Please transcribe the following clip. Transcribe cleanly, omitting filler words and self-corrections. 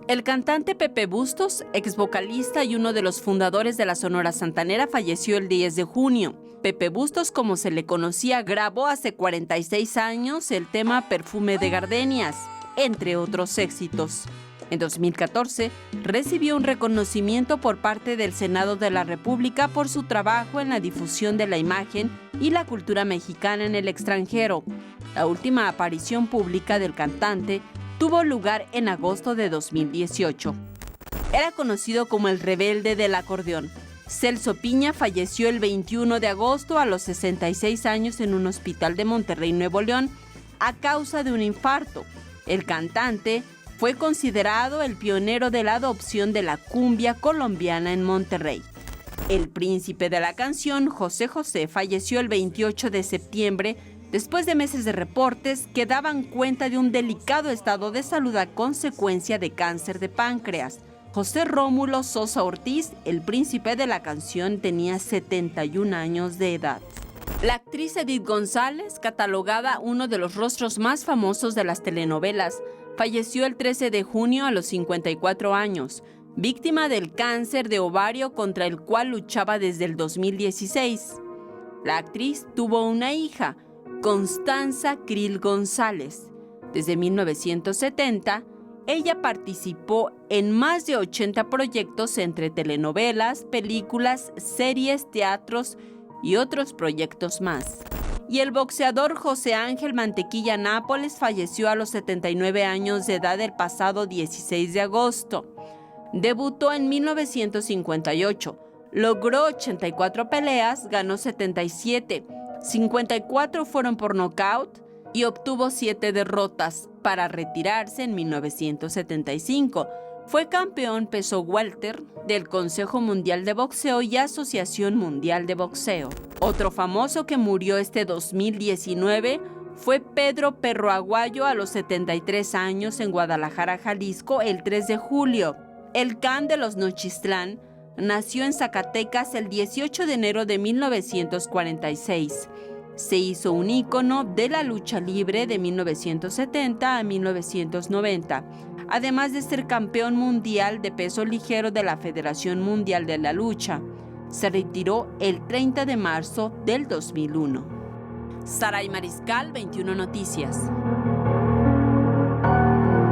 El cantante Pepe Bustos, ex vocalista y uno de los fundadores de la Sonora Santanera, falleció el 10 de junio. Pepe Bustos, como se le conocía, grabó hace 46 años el tema Perfume de Gardenias, entre otros éxitos. En 2014, recibió un reconocimiento por parte del Senado de la República por su trabajo en la difusión de la imagen y la cultura mexicana en el extranjero. La última aparición pública del cantante tuvo lugar en agosto de 2018. Era conocido como el rebelde del acordeón. Celso Piña falleció el 21 de agosto a los 66 años en un hospital de Monterrey, Nuevo León, a causa de un infarto. El cantante fue considerado el pionero de la adopción de la cumbia colombiana en Monterrey. El príncipe de la canción, José José, falleció el 28 de septiembre después de meses de reportes que daban cuenta de un delicado estado de salud a consecuencia de cáncer de páncreas. José Rómulo Sosa Ortiz, el príncipe de la canción, tenía 71 años de edad. La actriz Edith González, catalogada uno de los rostros más famosos de las telenovelas, falleció el 13 de junio a los 54 años, víctima del cáncer de ovario contra el cual luchaba desde el 2016. La actriz tuvo una hija, Constanza Krill González. Desde 1970, ella participó en más de 80 proyectos entre telenovelas, películas, series, teatros y otros proyectos más. Y el boxeador José Ángel Mantequilla Nápoles falleció a los 79 años de edad el pasado 16 de agosto. Debutó en 1958, logró 84 peleas, ganó 77, 54 fueron por nocaut y obtuvo 7 derrotas para retirarse en 1975. Fue campeón peso welter del Consejo Mundial de Boxeo y Asociación Mundial de Boxeo. Otro famoso que murió este 2019 fue Pedro Perro Aguayo a los 73 años en Guadalajara, Jalisco, el 3 de julio. El Can de los Nochistlán nació en Zacatecas el 18 de enero de 1946. Se hizo un ícono de la lucha libre de 1970 a 1990, además de ser campeón mundial de peso ligero de la Federación Mundial de la Lucha. Se retiró el 30 de marzo del 2001. Saray Mariscal, 21 Noticias.